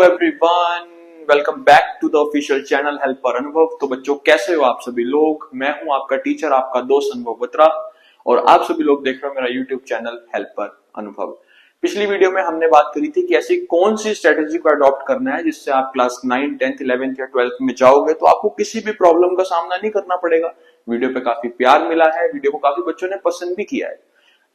Everyone, welcome back to the official channel helper Anubhav. तो बच्चों, कैसे हो आप सभी लोग। मैं हूं आपका टीचर, आपका दोस्त अनुभव बत्रा, और आप सभी लोग देख रहे हो मेरा यूट्यूब चैनल हेल्पर अनुभव। पिछली वीडियो में हमने बात करी थी कि ऐसी कौन सी स्ट्रेटेजी को अडॉप्ट करना है जिससे आप क्लास 9, 10th, 11th या 12th में जाओगे तो आपको किसी भी प्रॉब्लम का सामना नहीं करना पड़ेगा। वीडियो पे काफी प्यार मिला है, वीडियो को काफी बच्चों ने पसंद भी किया है।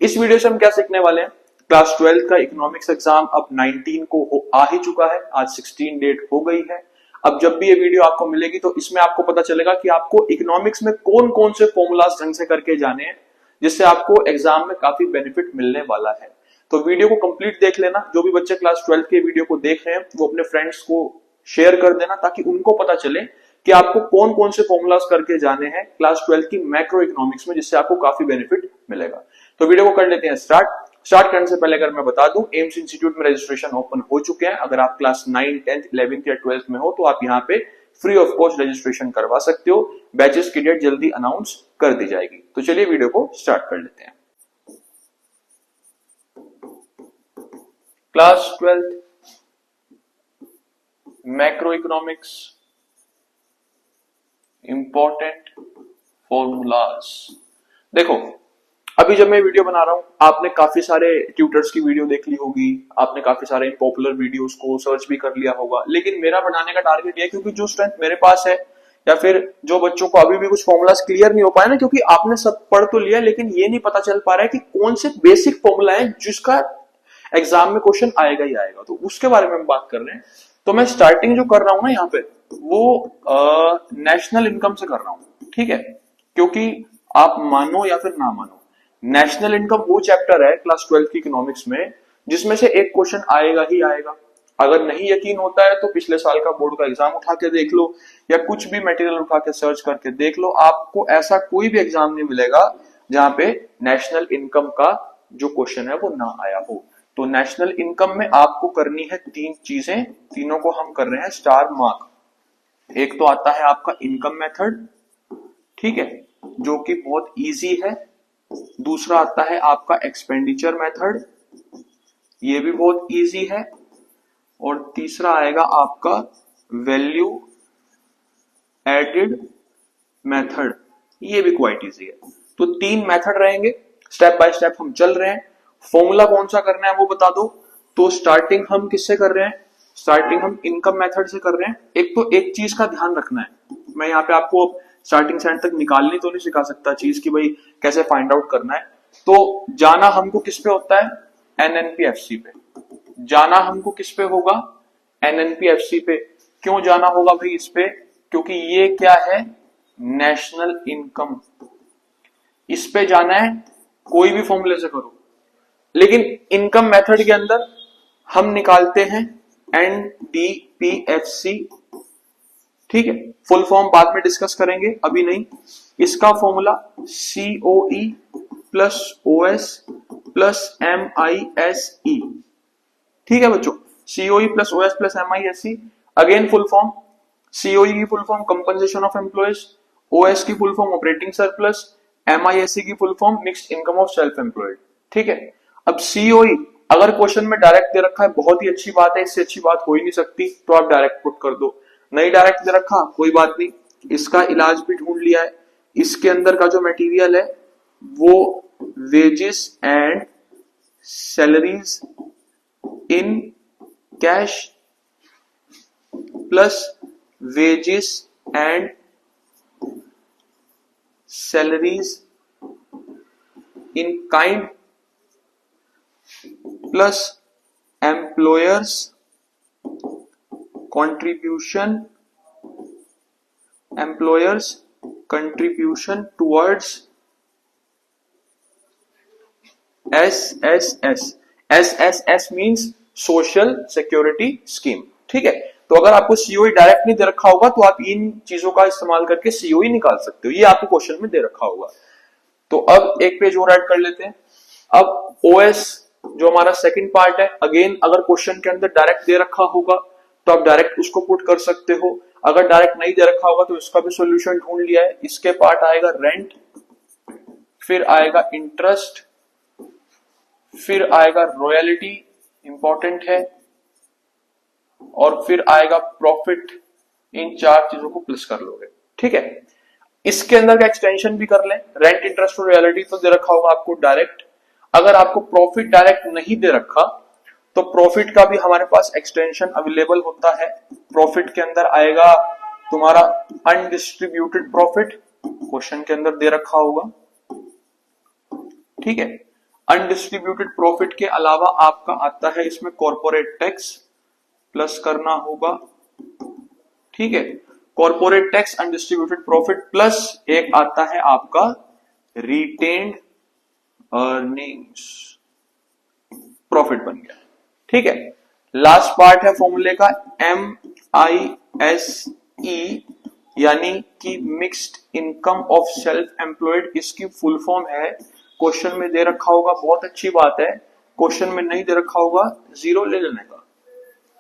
इस वीडियो से हम क्या सीखने वाले हैं, क्लास 12 का इकोनॉमिक्स एग्जाम अब 19 को आ ही चुका है, आज 16 डेट हो गई है। अब जब भी ये वीडियो आपको मिलेगी तो इसमें आपको पता चलेगा कि आपको इकोनॉमिक्स में कौन कौन से फॉर्मूलाज ढंग से करके जाने हैं जिससे आपको एग्जाम में काफी बेनिफिट मिलने वाला है। तो वीडियो को कंप्लीट देख लेना। जो भी बच्चे क्लास 12 के वीडियो को देख रहे हैं वो अपने फ्रेंड्स को शेयर कर देना ताकि उनको पता चले कि आपको कौन कौन से फॉर्मूलाज करके जाने हैं क्लास 12 की मैक्रो इकोनॉमिक्स में, जिससे आपको काफी बेनिफिट मिलेगा। तो वीडियो को कर लेते हैं स्टार्ट करने से पहले अगर मैं बता दूं, एम्स इंस्टीट्यूट में रजिस्ट्रेशन ओपन हो चुके हैं। अगर आप क्लास 9, 10th, 11th या 12th में हो तो आप यहाँ पे फ्री ऑफ कॉस्ट रजिस्ट्रेशन करवा सकते हो। बैचेस की डेट जल्दी अनाउंस कर दी जाएगी। तो चलिए वीडियो को स्टार्ट कर लेते हैं। Class 12th macro economics important formulas. देखो, अभी जब मैं वीडियो बना रहा हूं, आपने काफी सारे ट्यूटर्स की वीडियो देख ली होगी, आपने काफी सारे पॉपुलर वीडियोस को सर्च भी कर लिया होगा, लेकिन मेरा बनाने का टारगेट ये है क्योंकि जो स्ट्रेंथ मेरे पास है या फिर जो बच्चों को अभी भी कुछ फॉर्मूलाज क्लियर नहीं हो पाए ना, क्योंकि आपने सब पढ़ तो लिया लेकिन ये नहीं पता चल पा रहा है कि कौन से बेसिक फॉर्मूला है जिसका एग्जाम में क्वेश्चन आएगा ही आएगा, तो उसके बारे में हम बात कर रहे हैं। तो मैं स्टार्टिंग जो कर रहा हूं ना यहाँ पे, वो नेशनल इनकम से कर रहा हूं, ठीक है। क्योंकि आप मानो या फिर ना मानो, नेशनल इनकम वो चैप्टर है क्लास 12 की इकोनॉमिक्स में जिसमें से एक क्वेश्चन आएगा ही आएगा। अगर नहीं यकीन होता है तो पिछले साल का बोर्ड का एग्जाम उठा के देख लो या कुछ भी मटेरियल उठा के सर्च करके देख लो, आपको ऐसा कोई भी एग्जाम नहीं मिलेगा जहां पे नेशनल इनकम का जो क्वेश्चन है वो ना आया हो। तो नेशनल इनकम में आपको करनी है तीन चीजें, तीनों को हम कर रहे हैं स्टार मार्क। एक तो आता है आपका इनकम मेथड, ठीक है, जो कि बहुत इजी है। दूसरा आता है आपका एक्सपेंडिचर मेथड, ये भी बहुत इजी है। और तीसरा आएगा आपका वैल्यू एडेड मेथड, ये भी क्वाइट इजी है। तो तीन मेथड रहेंगे, स्टेप बाय स्टेप हम चल रहे हैं। फॉर्मूला कौन सा करना है वो बता दो। तो स्टार्टिंग हम किससे कर रहे हैं, स्टार्टिंग हम इनकम मेथड से कर रहे हैं। एक तो एक चीज का ध्यान रखना है, मैं यहाँ पे आपको स्टार्टिंग से एंड तक निकालनी तो नहीं सिखा सकता चीज की भाई कैसे फाइंड आउट करना है। तो जाना हमको किस पे होता है, एनएनपीएफसी पे। जाना हमको किस पे होगा, एनएनपीएफसी पे। क्यों जाना होगा भाई इस पे, क्योंकि ये क्या है, नेशनल इनकम। इस पे जाना है, कोई भी फॉर्मूले से करो, लेकिन इनकम मेथड के अंदर हम निकालते हैं एनडीपीएफसी, ठीक है। फुल फॉर्म बाद में डिस्कस करेंगे, अभी नहीं। इसका formula COE plus OS plus MISE, ठीक है बच्चों। COE plus OS plus MISE, again full form. COE की full form compensation of employees, OS की full form operating surplus, MISE की full form mixed income of self employed, ठीक है। अब COE अगर क्वेश्चन में डायरेक्ट दे रखा है, बहुत ही अच्छी बात है, इससे अच्छी बात हो ही नहीं सकती, तो आप डायरेक्ट पुट कर दो। नहीं डायरेक्ट दे रखा, कोई बात नहीं, इसका इलाज भी ढूंढ लिया है। इसके अंदर का जो मटेरियल है वो wages and salaries in cash plus wages and salaries in kind plus employers contribution towards SSS। SSS means social security scheme, ठीक है। तो अगर आपको सीओई डायरेक्ट नहीं दे रखा होगा तो आप इन चीजों का इस्तेमाल करके सीओई निकाल सकते हो, ये आपको क्वेश्चन में दे रखा होगा। तो अब एक पेज और ऐड कर लेते हैं। अब ओएस जो हमारा सेकंड पार्ट है, अगेन अगर क्वेश्चन के अंदर डायरेक्ट दे रखा होगा तो आप डायरेक्ट उसको पुट कर सकते हो। अगर डायरेक्ट नहीं दे रखा होगा तो इसका भी सॉल्यूशन ढूंढ लिया है। इसके पार्ट आएगा रेंट, फिर आएगा इंटरेस्ट, फिर आएगा रॉयल्टी, इंपॉर्टेंट है, और फिर आएगा प्रॉफिट। इन चार चीजों को प्लस कर लोगे, ठीक है। इसके अंदर का एक्सटेंशन भी कर लें। रेंट, इंटरेस्ट और रॉयल्टी तो दे रखा होगा आपको डायरेक्ट। अगर आपको प्रॉफिट डायरेक्ट नहीं दे रखा तो प्रॉफिट का भी हमारे पास एक्सटेंशन अवेलेबल होता है। प्रॉफिट के अंदर आएगा तुम्हारा अनडिस्ट्रीब्यूटेड प्रॉफिट, क्वेश्चन के अंदर दे रखा होगा, ठीक है। अनडिस्ट्रीब्यूटेड प्रॉफिट के अलावा आपका आता है इसमें कॉर्पोरेट टैक्स, प्लस करना होगा, ठीक है। Corporate tax, undistributed profit plus एक आता है आपका रिटेन्ड अर्निंग्स, प्रॉफिट बन गया, ठीक है। लास्ट पार्ट है फॉर्मूले का MISE, यानी कि mixed income of self employed. इसकी फुल फॉर्म है, क्वेश्चन में दे रखा होगा, बहुत अच्छी बात है। क्वेश्चन में नहीं दे रखा होगा, जीरो ले लेने का,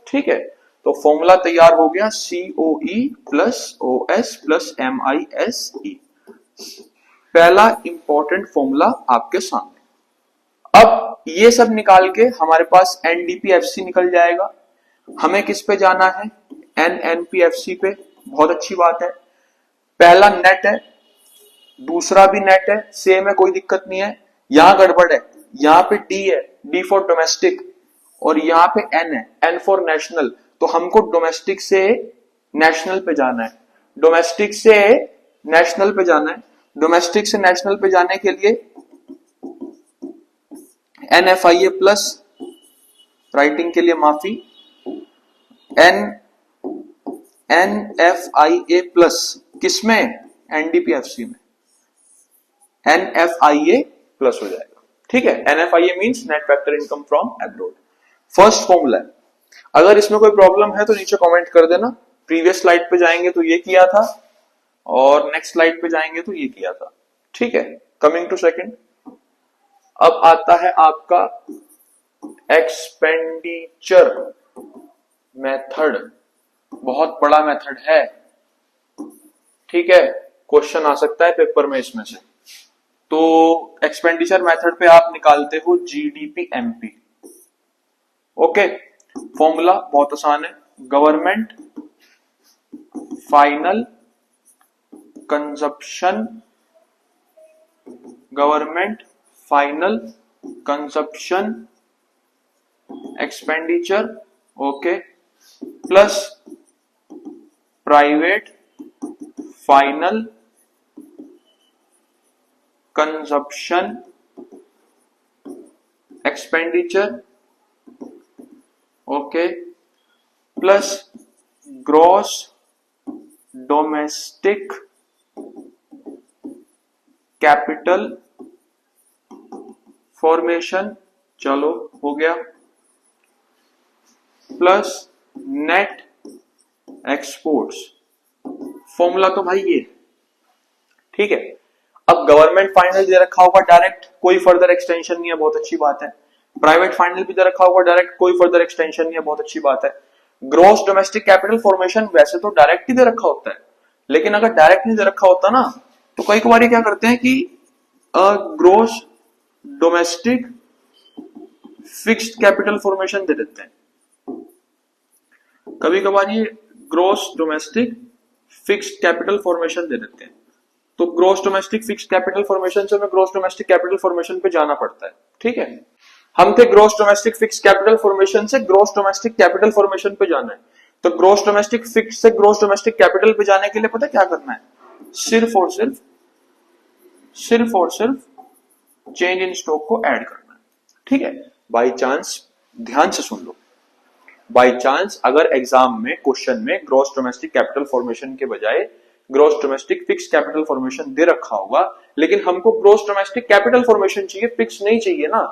ठीक है। तो फॉर्मूला तैयार हो गया, COE plus OS plus MISE। पहला इंपॉर्टेंट फॉर्मूला आपके सामने। अब ये सब निकाल के हमारे पास NDPFC निकल जाएगा। हमें किस पे जाना है? NNPFC पे। बहुत अच्छी बात है। पहला नेट है, दूसरा भी नेट है, सेम है, कोई दिक्कत नहीं है। यहां गड़बड़ है, यहां पे D है, D फॉर डोमेस्टिक, और यहां पे N है, N फॉर नेशनल। तो हमको डोमेस्टिक से नेशनल पे जाना है, डोमेस्टिक से नेशनल पे जाना है। डोमेस्टिक से नेशनल पे जाने के लिए NFIA प्लस, राइटिंग के लिए माफी, NFIA प्लस किसमें? NDPFC में NFIA प्लस हो जाएगा, ठीक है। NFIA means net factor income from abroad. First formula है। अगर इसमें कोई प्रॉब्लम है तो नीचे कमेंट कर देना। प्रीवियस स्लाइड पे जाएंगे तो ये किया था, और नेक्स्ट स्लाइड पे जाएंगे तो ये किया था, ठीक है। कमिंग टू सेकंड, अब आता है आपका एक्सपेंडिचर मेथड। बहुत बड़ा मेथड है, ठीक है। क्वेश्चन आ सकता है पेपर में इसमें से। तो एक्सपेंडिचर मेथड पे आप निकालते हो GDP MP, ओके। फॉर्मूला बहुत आसान है, government final consumption, government final consumption expenditure, okay, plus private final consumption expenditure, okay, plus gross domestic capital formation, चलो हो गया, प्लस नेट एक्सपोर्ट्स। फॉर्मूला तो भाई ये, ठीक है। अब गवर्नमेंट फाइनल दे रखा होगा डायरेक्ट, कोई फर्दर एक्सटेंशन नहीं है, बहुत अच्छी बात है। प्राइवेट फाइनल भी दे रखा होगा डायरेक्ट, कोई फर्दर एक्सटेंशन नहीं है, बहुत अच्छी बात है। ग्रॉस डोमेस्टिक कैपिटल फॉर्मेशन वैसे तो डायरेक्ट ही दे रखा होता है, लेकिन अगर डायरेक्ट नहीं दे रखा होता ना तो कई बार क्या करते हैं कि gross domestic fixed capital formation दे देते हैं। कभी कभार ये gross domestic fixed capital formation दे देते हैं। तो gross domestic fixed capital formation से हमें ग्रॉस डोमेस्टिक कैपिटल फॉर्मेशन पे जाना पड़ता है, ठीक है। हम थे gross domestic fixed capital formation से ग्रॉस डोमेस्टिक कैपिटल फॉर्मेशन पे जाना है। तो ग्रॉस डोमेस्टिक फिक्स्ड से ग्रॉस डोमेस्टिक कैपिटल पे जाने के लिए पता क्या करना है? सिर्फ और सिर्फ चेंज इन स्टॉक को ऐड करना है, ठीक है। बाई चांस, ध्यान से सुन लो, बाई चांस अगर एग्जाम में क्वेश्चन में ग्रॉस डोमेस्टिक कैपिटल फॉर्मेशन के बजाय gross domestic fix capital formation दे रखा होगा, लेकिन हमको ग्रॉस डोमेस्टिक कैपिटल फॉर्मेशन चाहिए, फिक्स नहीं चाहिए ना,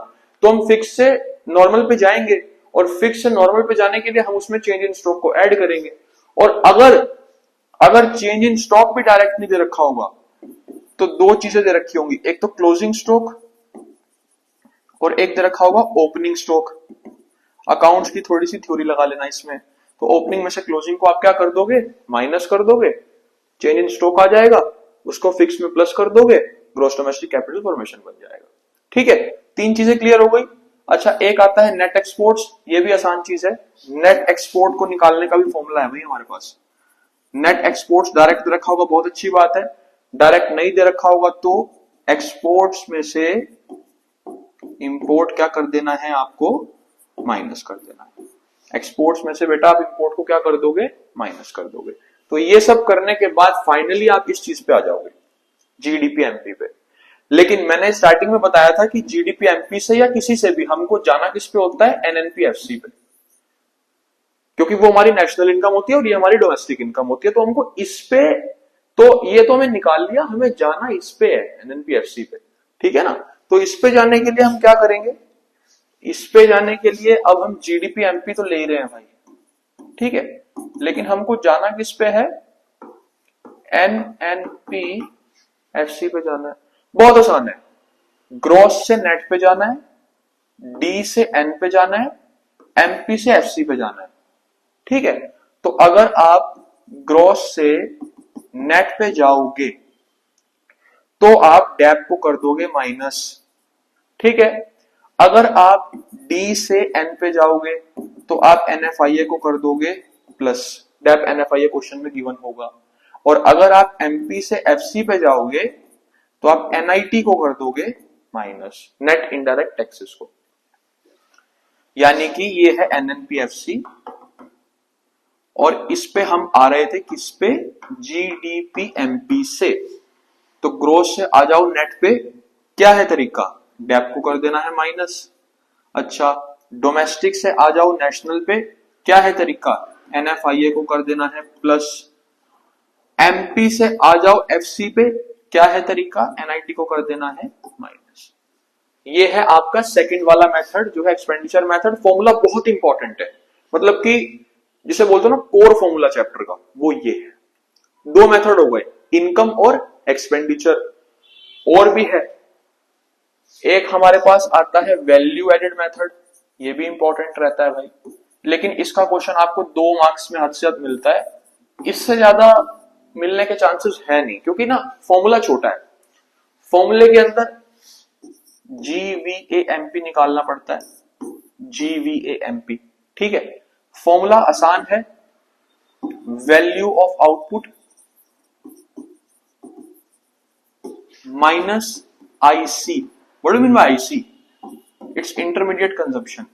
तो हम फिक्स से नॉर्मल पे जाएंगे, और फिक्स से नॉर्मल पे जाने के लिए हम उसमें चेंज इन स्टॉक को ऐड करेंगे। और अगर चेंज इन स्टॉक भी डायरेक्ट नहीं दे रखा होगा तो दो चीजें दे रखी होंगी, एक तो क्लोजिंग स्टॉक और एक दे रखा होगा ओपनिंग स्टॉक। अकाउंट्स की थोड़ी सी थ्योरी लगा लेना इसमें। तो ओपनिंग में से क्लोजिंग को आप क्या कर दोगे? माइनस कर दोगे, चेंज इन स्टॉक आ जाएगा, उसको फिक्स में प्लस कर दोगे, ग्रॉस डोमेस्टिक कैपिटल फॉर्मेशन बन जाएगा, ठीक है। तीन चीजें क्लियर हो गई। अच्छा, एक आता है नेट एक्सपोर्ट्स, ये भी आसान चीज है। नेट एक्सपोर्ट को निकालने का भी फॉर्मूला है भाई हमारे पास। नेट एक्सपोर्ट्स डायरेक्ट दे रखा होगा, बहुत अच्छी बात है। डायरेक्ट नहीं दे रखा होगा तो एक्सपोर्ट्स में से इंपोर्ट क्या कर देना है आपको, माइनस कर देना है। एक्सपोर्ट्स में से बेटा आप इंपोर्ट को क्या कर दोगे, माइनस कर दोगे। तो ये सब करने के बाद फाइनली आप इस चीज पे आ जाओगे, जीडीपी एमपी पे। लेकिन मैंने स्टार्टिंग में बताया था कि जीडीपी एमपी से या किसी से भी हमको जाना किस पे होता है, एनएनपीएफसी पे, क्योंकि वो हमारी नेशनल इनकम होती है और ये हमारी डोमेस्टिक इनकम होती है। तो हमको इस पे, तो ये तो हमें निकाल लिया, हमें जाना इस पे है, एनएनपीएफसी पे, ठीक है ना। तो इस पे जाने के लिए हम क्या करेंगे, इस पे जाने के लिए अब हम जीडीपी एमपी तो ले ही रहे हैं भाई, ठीक है, लेकिन हमको जाना किस पे है, एनएनपीएफसी पे जाना है। बहुत आसान है, ग्रॉस से नेट पे जाना है, डी से एन पे जाना है, एमपी से एफसी पे जाना है, ठीक है। तो अगर आप ग्रॉस से नेट पे जाओगे तो आप डेप को कर दोगे माइनस, ठीक है। अगर आप डी से एन पे जाओगे तो आप एनएफआईए को कर दोगे प्लस, डेप एनएफआईए क्वेश्चन में गिवन होगा। और अगर आप एमपी से एफसी पे जाओगे तो आप एनआईटी को कर दोगे माइनस, नेट इनडायरेक्ट टैक्सेस को। यानी कि ये है एनएनपीएफसी और इस पे हम आ रहे थे किस पे, जीडीपी एमपी से। तो ग्रोथ से आ जाओ नेट पे, क्या है तरीका, डेप को कर देना है माइनस। अच्छा, डोमेस्टिक से आ जाओ नेशनल पे, क्या है तरीका, एनएफआईए को कर देना है प्लस। एमपी से आ जाओ एफसी पे, क्या है तरीका, एनआईटी को कर देना है माइनस। ये है आपका सेकंड वाला मेथड जो है एक्सपेंडिचर मेथड। फॉर्मूला बहुत इंपॉर्टेंट है, मतलब कि जिसे बोलते हो ना कोर फॉर्मूला चैप्टर का, वो ये है। दो मेथड हो गए, इनकम और एक्सपेंडिचर। और भी है, एक हमारे पास आता है वैल्यू एडेड मेथड, ये भी इंपॉर्टेंट रहता है भाई, लेकिन इसका क्वेश्चन आपको 2 मार्क्स में हद से ज्यादा मिलता है, इससे ज्यादा मिलने के चांसेस है नहीं, क्योंकि ना फॉर्मूला छोटा है। फॉर्मूले के अंदर जीवीएएमपी निकालना पड़ता है, जीवीएएमपी, ठीक है। फॉर्मूला आसान है, value of output minus IC. What do mean by IC, it's intermediate consumption,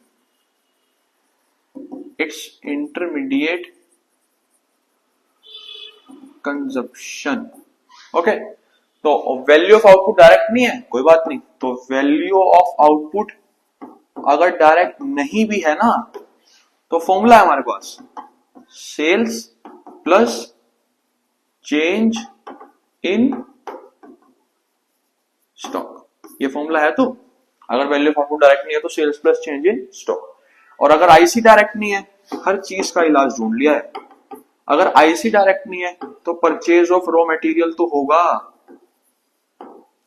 it's intermediate consumption, okay. तो वैल्यू ऑफ आउटपुट डायरेक्ट नहीं है, कोई बात नहीं। तो वैल्यू ऑफ आउटपुट अगर डायरेक्ट नहीं भी है ना, तो फॉर्मूला है हमारे पास, sales plus change in stock. ये फॉर्मूला है। तो अगर वैल्यू ऑफ आउटपुट डायरेक्ट नहीं है तो sales plus change in stock. और अगर आईसी डायरेक्ट नहीं है, हर चीज का इलाज ढूंढ लिया है। अगर आईसी डायरेक्ट नहीं है तो परचेज ऑफ रॉ मटेरियल तो होगा,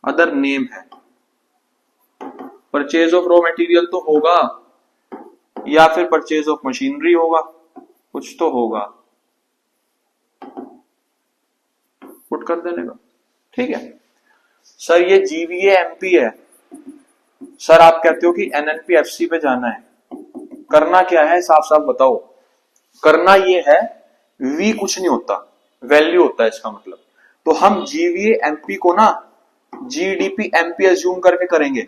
अदर नेम है, परचेज ऑफ रॉ मटेरियल तो होगा, या फिर परचेज ऑफ मशीनरी होगा, कुछ तो होगा, पुट कर देने का, ठीक है। सर ये जीवीएएमपी है, सर आप कहते हो कि एनएनपीएफसी पे जाना है, करना क्या है साफ साफ बताओ। करना ये है, वी कुछ नहीं होता, वैल्यू होता है इसका मतलब। तो हम जीवीएएमपी को ना जीडीपी एमपी एज्यूम करके करेंगे,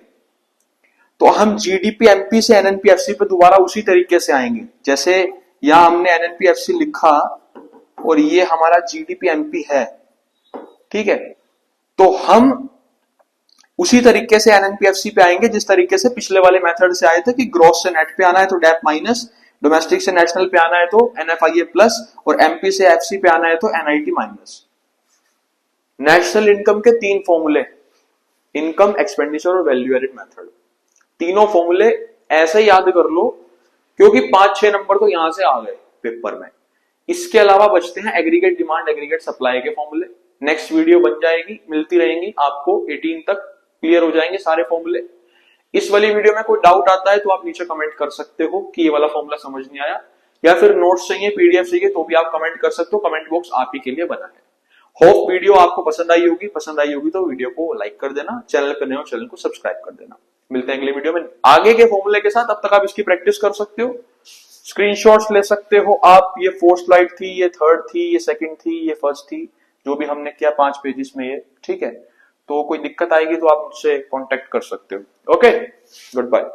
तो हम जीडीपी एमपी से एनएनपीएफसी पे दोबारा उसी तरीके से आएंगे। जैसे यहां हमने एनएनपीएफसी लिखा और ये हमारा जीडीपी एमपी है, ठीक है। तो हम उसी तरीके से एनएनपीएफसी पे आएंगे जिस तरीके से पिछले वाले मेथड से आए थे कि ग्रॉस से नेट पे आना है तो डेप माइनस, डोमेस्टिक से नेशनल पे आना है तो एनएफआईए प्लस, और एमपी से एफसी पे आना है तो एनआईटी माइनस। नेशनल इनकम के 3 फॉर्मूले, इनकम, एक्सपेंडिचर और वैल्यू एडेड मेथड। तीनों फॉर्मूले ऐसे याद कर लो, क्योंकि 5-6 नंबर तो यहां से आ गए पेपर में। इसके अलावा बचते हैं एग्रीगेट डिमांड, एग्रीगेट सप्लाई के फॉर्मूले। नेक्स्ट वीडियो बन जाएगी, मिलती रहेंगी आपको, 18 तक क्लियर हो जाएंगे सारे फॉर्मूले। इस वाली वीडियो में कोई डाउट आता है तो आप नीचे कमेंट कर सकते हो कि ये वाला फॉर्मूला समझ नहीं आया, या फिर नोट्स चाहिए, पीडीएफ चाहिए, तो भी आप कमेंट कर सकते हो। कमेंट बॉक्स आप ही के लिए बना है। होप वीडियो आपको पसंद आई होगी। पसंद आई होगी तो वीडियो को लाइक कर देना, चैनल पर नए हो चैनल को सब्सक्राइब कर देना। मिलते हैं अगले वीडियो में आगे के फॉर्मूले के साथ। अब तक आप इसकी प्रैक्टिस कर सकते हो, स्क्रीनशॉट्स ले सकते हो आप। ये 4th स्लाइड थी, ये 3rd थी, ये 2nd थी, ये 1st थी, जो भी हमने किया 5 पेजेस में ये, ठीक है। तो कोई दिक्कत आएगी तो आप मुझसे कांटेक्ट कर सकते हो। Okay, good bye.